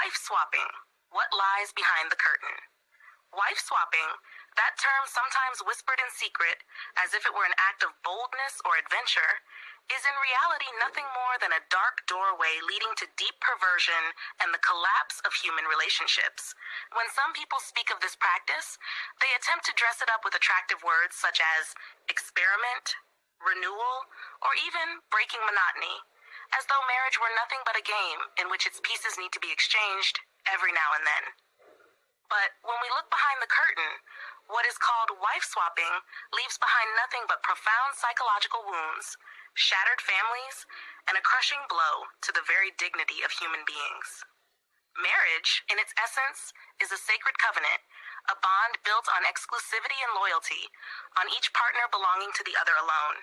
Wife swapping. What lies behind the curtain? Wife swapping, that term sometimes whispered in secret, as if it were an act of boldness or adventure, is in reality nothing more than a dark doorway leading to deep perversion and the collapse of human relationships. When some people speak of this practice, they attempt to dress it up with attractive words such as experiment, renewal, or even breaking monotony, as though marriage were nothing but a game in which its pieces need to be exchanged every now and then. But when we look behind the curtain, what is called wife swapping leaves behind nothing but profound psychological wounds, shattered families, and a crushing blow to the very dignity of human beings. Marriage, in its essence, is a sacred covenant, a bond built on exclusivity and loyalty, on each partner belonging to the other alone.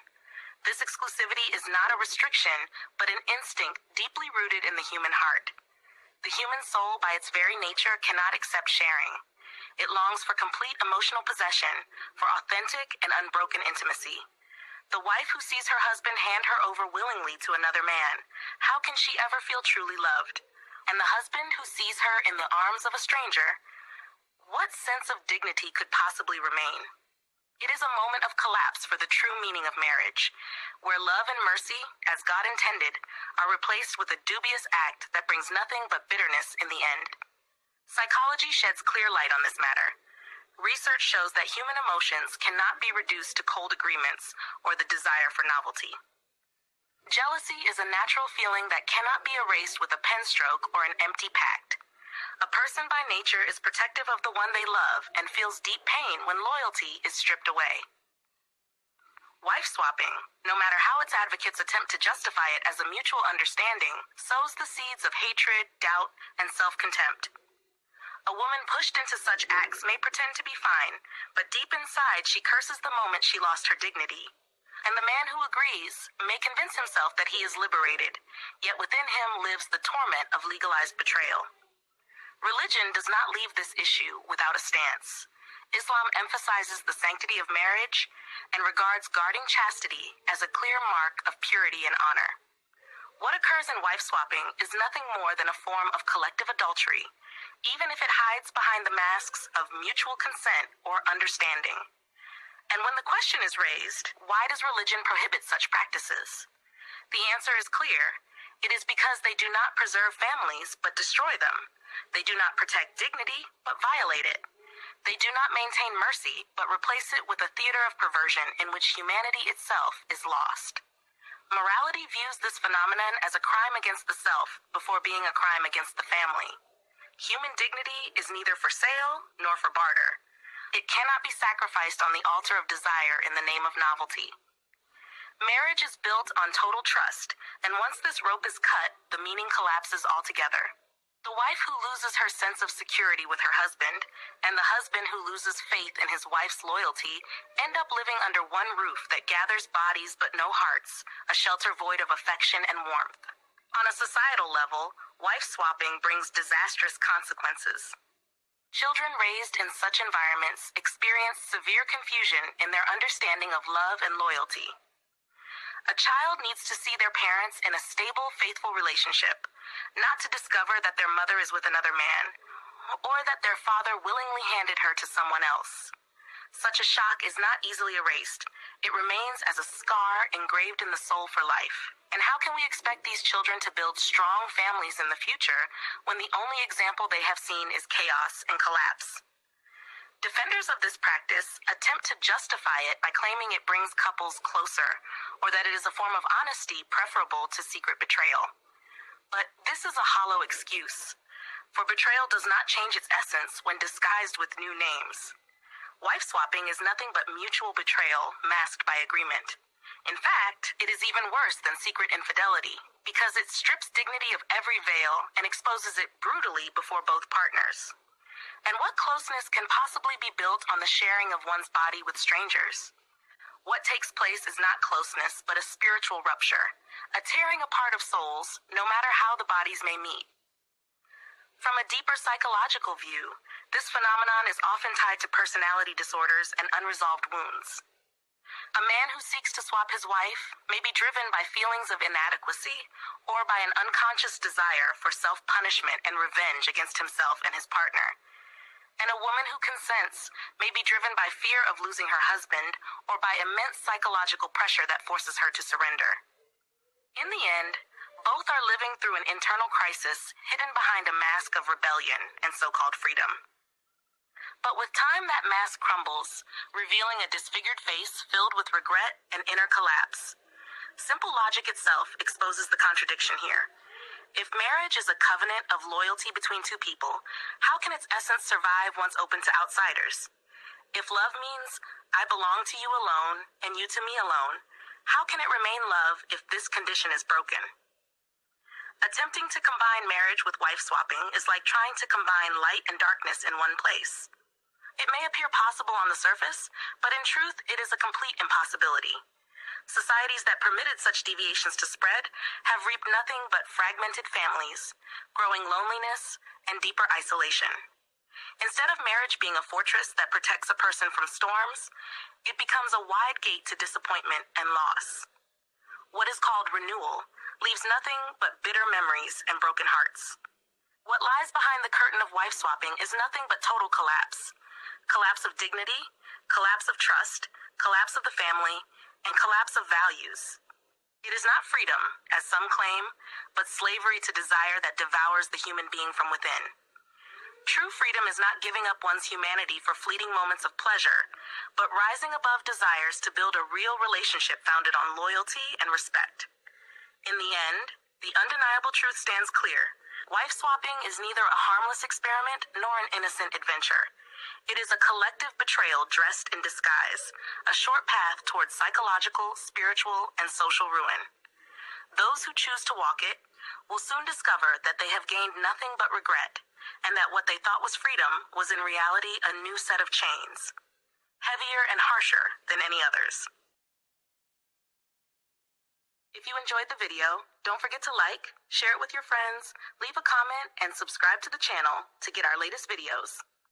This exclusivity is not a restriction, but an instinct deeply rooted in the human heart. The human soul, by its very nature, cannot accept sharing. It longs for complete emotional possession, for authentic and unbroken intimacy. The wife who sees her husband hand her over willingly to another man, how can she ever feel truly loved? And the husband who sees her in the arms of a stranger, what sense of dignity could possibly remain? It is a moment of collapse for the true meaning of marriage, where love and mercy, as God intended, are replaced with a dubious act that brings nothing but bitterness in the end. Psychology sheds clear light on this matter. Research shows that human emotions cannot be reduced to cold agreements or the desire for novelty. Jealousy is a natural feeling that cannot be erased with a pen stroke or an empty pact. A person by nature is protective of the one they love and feels deep pain when loyalty is stripped away. Wife swapping, no matter how its advocates attempt to justify it as a mutual understanding, sows the seeds of hatred, doubt, and self-contempt. A woman pushed into such acts may pretend to be fine, but deep inside she curses the moment she lost her dignity. And the man who agrees may convince himself that he is liberated, yet within him lives the torment of legalized betrayal. Religion does not leave this issue without a stance. Islam emphasizes the sanctity of marriage and regards guarding chastity as a clear mark of purity and honor. What occurs in wife swapping is nothing more than a form of collective adultery, even if it hides behind the masks of mutual consent or understanding. And when the question is raised, why does religion prohibit such practices? The answer is clear. It is because they do not preserve families but destroy them. They do not protect dignity, but violate it. They do not maintain mercy, but replace it with a theater of perversion in which humanity itself is lost. Morality views this phenomenon as a crime against the self before being a crime against the family. Human dignity is neither for sale nor for barter. It cannot be sacrificed on the altar of desire in the name of novelty. Marriage is built on total trust, and once this rope is cut, the meaning collapses altogether. The wife who loses her sense of security with her husband, and the husband who loses faith in his wife's loyalty, end up living under one roof that gathers bodies but no hearts, a shelter void of affection and warmth. On a societal level, wife swapping brings disastrous consequences. Children raised in such environments experience severe confusion in their understanding of love and loyalty. A child needs to see their parents in a stable, faithful relationship, not to discover that their mother is with another man, or that their father willingly handed her to someone else. Such a shock is not easily erased. It remains as a scar engraved in the soul for life. And how can we expect these children to build strong families in the future when the only example they have seen is chaos and collapse? Defenders of this practice attempt to justify it by claiming it brings couples closer, or that it is a form of honesty preferable to secret betrayal. But this is a hollow excuse, for betrayal does not change its essence when disguised with new names. Wife swapping is nothing but mutual betrayal masked by agreement. In fact, it is even worse than secret infidelity, because it strips dignity of every veil and exposes it brutally before both partners. And what closeness can possibly be built on the sharing of one's body with strangers? What takes place is not closeness, but a spiritual rupture, a tearing apart of souls, no matter how the bodies may meet. From a deeper psychological view, this phenomenon is often tied to personality disorders and unresolved wounds. A man who seeks to swap his wife may be driven by feelings of inadequacy or by an unconscious desire for self-punishment and revenge against himself and his partner. And a woman who consents may be driven by fear of losing her husband or by immense psychological pressure that forces her to surrender. In the end, both are living through an internal crisis hidden behind a mask of rebellion and so-called freedom. But with time, that mask crumbles, revealing a disfigured face filled with regret and inner collapse. Simple logic itself exposes the contradiction here. If marriage is a covenant of loyalty between two people, how can its essence survive once open to outsiders? If love means I belong to you alone and you to me alone, how can it remain love if this condition is broken? Attempting to combine marriage with wife swapping is like trying to combine light and darkness in one place. It may appear possible on the surface, but in truth, it is a complete impossibility. Societies that permitted such deviations to spread have reaped nothing but fragmented families, growing loneliness, and deeper isolation. Instead of marriage being a fortress that protects a person from storms, it becomes a wide gate to disappointment and loss. What is called renewal leaves nothing but bitter memories and broken hearts. What lies behind the curtain of wife swapping is nothing but total collapse. Collapse of dignity, collapse of trust, collapse of the family, and collapse of values. It is not freedom, as some claim, but slavery to desire that devours the human being from within. True freedom is not giving up one's humanity for fleeting moments of pleasure, but rising above desires to build a real relationship founded on loyalty and respect. In the end, the undeniable truth stands clear. Wife swapping is neither a harmless experiment nor an innocent adventure. It is a collective betrayal dressed in disguise, a short path towards psychological, spiritual, and social ruin. Those who choose to walk it will soon discover that they have gained nothing but regret, and that what they thought was freedom was in reality a new set of chains, heavier and harsher than any others. If you enjoyed the video, don't forget to like, share it with your friends, leave a comment, and subscribe to the channel to get our latest videos.